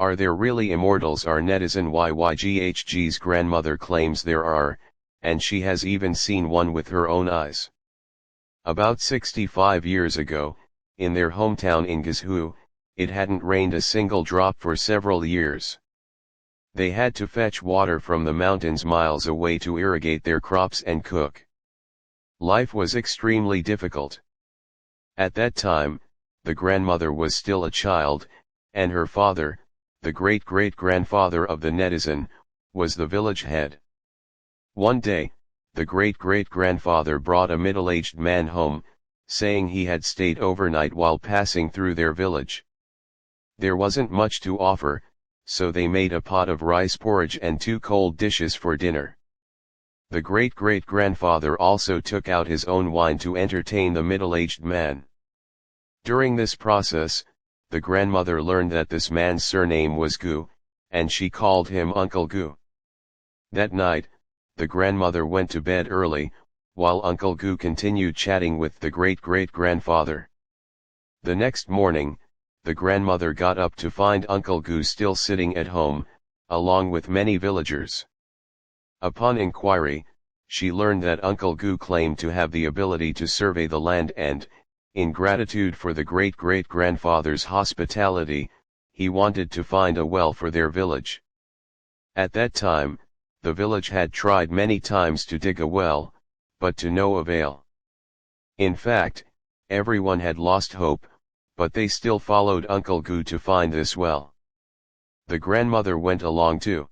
Are there really immortals? Our netizen YYGHG's grandmother claims there are, and she has even seen one with her own eyes. About 65 years ago, in their hometown in Guizhou, it hadn't rained a single drop for several years. They had to fetch water from the mountains miles away to irrigate their crops and cook. Life was extremely difficult. At that time, the grandmother was still a child, and her father, the great-great-grandfather of the netizen, was the village head. One day, the great-great-grandfather brought a middle-aged man home, saying he had stayed overnight while passing through their village. There wasn't much to offer, so they made a pot of rice porridge and 2 cold dishes for dinner. The great-great-grandfather also took out his own wine to entertain the middle-aged man. During this process, the grandmother learned that this man's surname was Gu, and she called him Uncle Gu. That night, the grandmother went to bed early, while Uncle Gu continued chatting with the great-great-grandfather. The next morning, the grandmother got up to find Uncle Gu still sitting at home, along with many villagers. Upon inquiry, she learned that Uncle Gu claimed to have the ability to survey the land and, in gratitude for the great-great-grandfather's hospitality, he wanted to find a well for their village. At that time, the village had tried many times to dig a well, but to no avail. In fact, everyone had lost hope, but they still followed Uncle Gu to find this well. The grandmother went along too.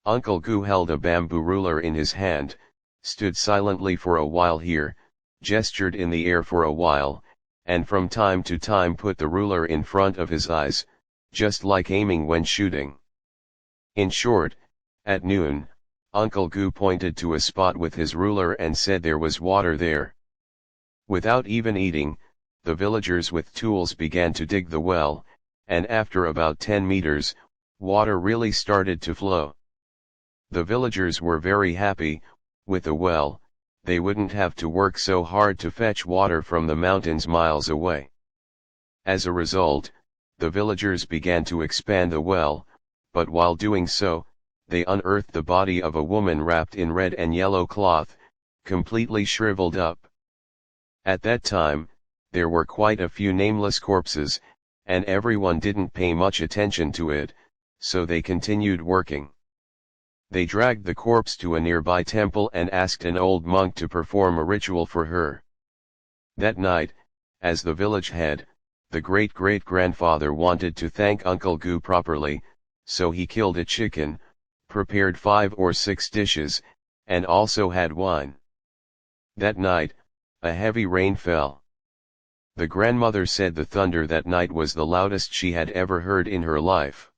Uncle Gu held a bamboo ruler in his hand, stood silently for a while here, gestured in the air for a while, and from time to time put the ruler in front of his eyes, just like aiming when shooting. In short, at noon, Uncle Gu pointed to a spot with his ruler and said there was water there. Without even eating, the villagers with tools began to dig the well, and after about 10 meters, water really started to flow. The villagers were very happy. With the well, they wouldn't have to work so hard to fetch water from the mountains miles away. As a result, the villagers began to expand the well, but while doing so, they unearthed the body of a woman wrapped in red and yellow cloth, completely shriveled up. At that time, there were quite a few nameless corpses, and everyone didn't pay much attention to it, so they continued working. They dragged the corpse to a nearby temple and asked an old monk to perform a ritual for her. That night, as the village head, the great-great-grandfather wanted to thank Uncle Gu properly, so he killed a chicken, prepared 5 or 6 dishes, and also had wine. That night, a heavy rain fell. The grandmother said the thunder that night was the loudest she had ever heard in her life.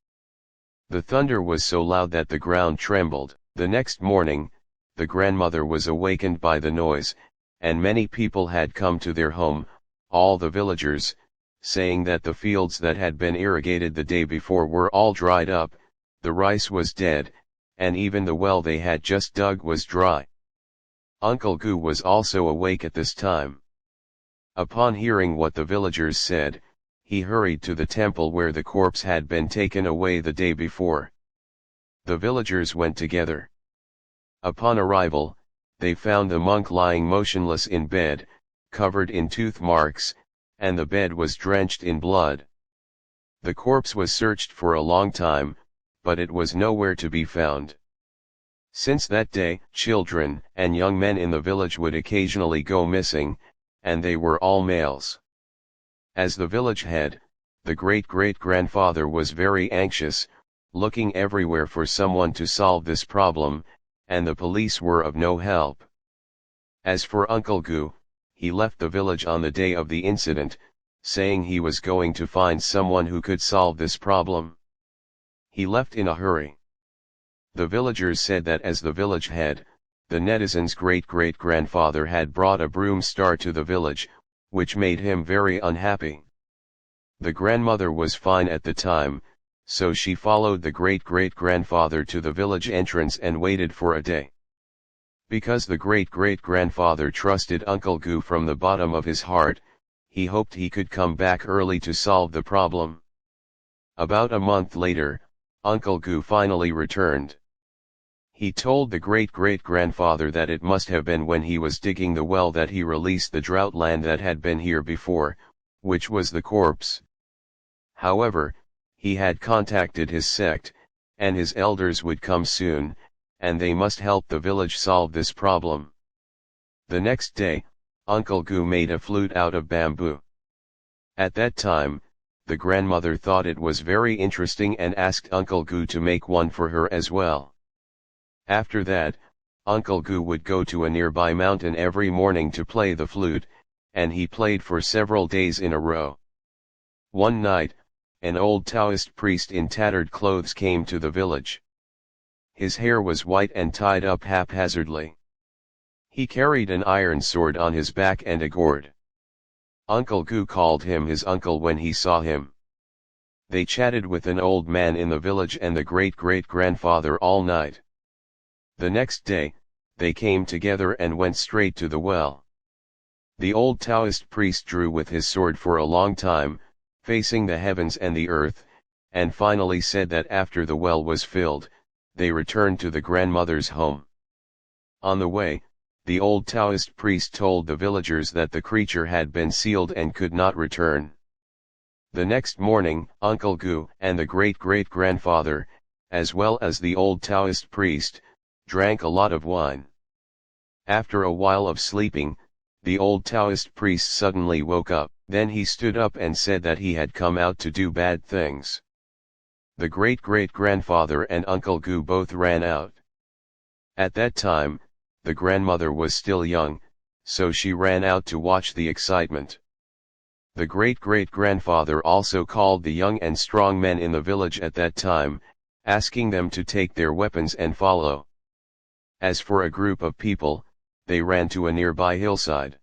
The thunder was so loud that the ground trembled. The next morning, the grandmother was awakened by the noise, and many people had come to their home, all the villagers, saying that the fields that had been irrigated the day before were all dried up, the rice was dead, and even the well they had just dug was dry. Uncle Gu was also awake at this time. Upon hearing what the villagers said, he hurried to the temple where the corpse had been taken away the day before. The villagers went together. Upon arrival, they found the monk lying motionless in bed, covered in tooth marks, and the bed was drenched in blood. The corpse was searched for a long time, but it was nowhere to be found. Since that day, children and young men in the village would occasionally go missing, and they were all males. As the village head, the great-great-grandfather was very anxious, looking everywhere for someone to solve this problem, and the police were of no help. As for Uncle Gu, he left the village on the day of the incident, saying he was going to find someone who could solve this problem. He left in a hurry. The villagers said that as the village head, the netizen's great-great-grandfather had brought a broom star to the village, which made him very unhappy. The grandmother was fine at the time, so she followed the great-great-grandfather to the village entrance and waited for a day. Because the great-great-grandfather trusted Uncle Gu from the bottom of his heart, he hoped he could come back early to solve the problem. About a month later, Uncle Gu finally returned. He told the great-great-grandfather that it must have been when he was digging the well that he released the drought land that had been here before, which was the corpse. However, he had contacted his sect, and his elders would come soon, and they must help the village solve this problem. The next day, Uncle Gu made a flute out of bamboo. At that time, the grandmother thought it was very interesting and asked Uncle Gu to make one for her as well. After that, Uncle Gu would go to a nearby mountain every morning to play the flute, and he played for several days in a row. One night, an old Taoist priest in tattered clothes came to the village. His hair was white and tied up haphazardly. He carried an iron sword on his back and a gourd. Uncle Gu called him his uncle when he saw him. They chatted with an old man in the village and the great-great-grandfather all night. The next day, they came together and went straight to the well. The old Taoist priest drew with his sword for a long time, facing the heavens and the earth, and finally said that after the well was filled, they returned to the grandmother's home. On the way, the old Taoist priest told the villagers that the creature had been sealed and could not return. The next morning, Uncle Gu and the great-great-grandfather, as well as the old Taoist priest, drank a lot of wine. After a while of sleeping, the old Taoist priest suddenly woke up. Then he stood up and said that he had come out to do bad things. The great-great-grandfather and Uncle Gu both ran out. At that time, the grandmother was still young, so she ran out to watch the excitement. The great-great-grandfather also called the young and strong men in the village at that time, asking them to take their weapons and follow. As for a group of people, they ran to a nearby hillside.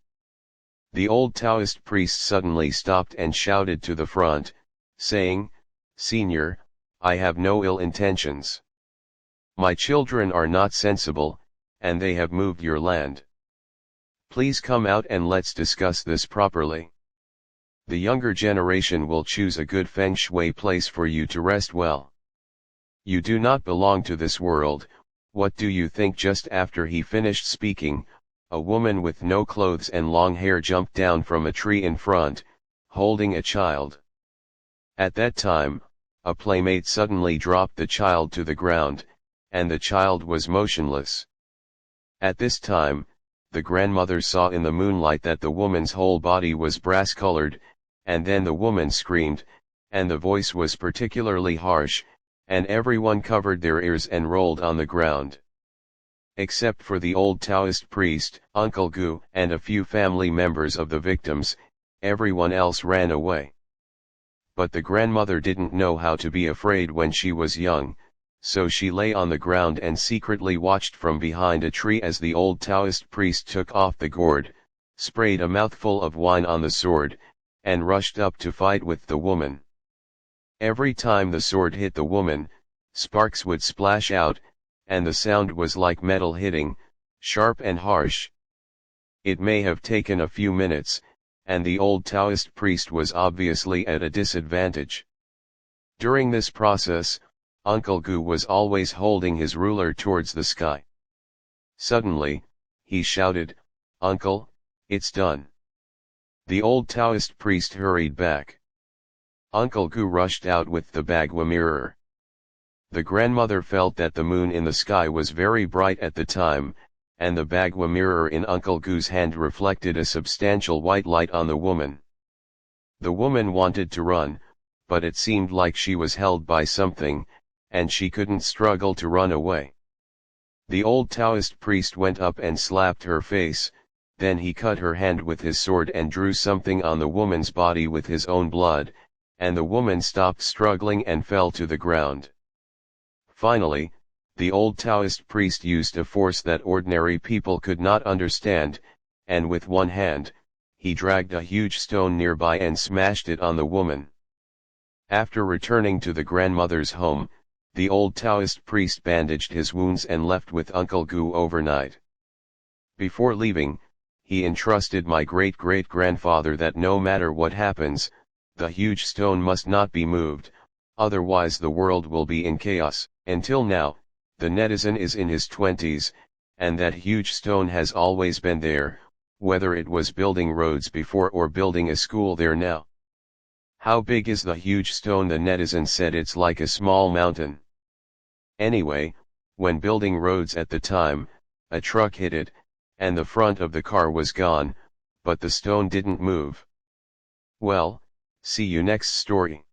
The old Taoist priest suddenly stopped and shouted to the front, saying, "Senior, I have no ill intentions. My children are not sensible, and they have moved your land. Please come out and let's discuss this properly. The younger generation will choose a good feng shui place for you to rest well. You do not belong to this world. What do you think?" Just after he finished speaking, a woman with no clothes and long hair jumped down from a tree in front, holding a child. At that time, a playmate suddenly dropped the child to the ground, and the child was motionless. At this time, the grandmother saw in the moonlight that the woman's whole body was brass-colored, and then the woman screamed, and the voice was particularly harsh, and everyone covered their ears and rolled on the ground. Except for the old Taoist priest, Uncle Gu, and a few family members of the victims, everyone else ran away. But the grandmother didn't know how to be afraid when she was young, so she lay on the ground and secretly watched from behind a tree as the old Taoist priest took off the gourd, sprayed a mouthful of wine on the sword, and rushed up to fight with the woman. Every time the sword hit the woman, sparks would splash out, and the sound was like metal hitting, sharp and harsh. It may have taken a few minutes, and the old Taoist priest was obviously at a disadvantage. During this process, Uncle Gu was always holding his ruler towards the sky. Suddenly, he shouted, "Uncle, it's done." The old Taoist priest hurried back. Uncle Gu rushed out with the bagua mirror. The grandmother felt that the moon in the sky was very bright at the time, and the bagua mirror in Uncle Gu's hand reflected a substantial white light on the woman. The woman wanted to run, but it seemed like she was held by something, and she couldn't struggle to run away. The old Taoist priest went up and slapped her face, then he cut her hand with his sword and drew something on the woman's body with his own blood, and the woman stopped struggling and fell to the ground. Finally, the old Taoist priest used a force that ordinary people could not understand, and with one hand, he dragged a huge stone nearby and smashed it on the woman. After returning to the grandmother's home, the old Taoist priest bandaged his wounds and left with Uncle Gu overnight. Before leaving, he entrusted my great-great-grandfather that no matter what happens, the huge stone must not be moved, otherwise the world will be in chaos. Until now, the netizen is in his 20s, and that huge stone has always been there, whether it was building roads before or building a school there now. How big is the huge stone? The netizen said it's like a small mountain. Anyway, when building roads at the time, a truck hit it, and the front of the car was gone, but the stone didn't move. Well, see you next story.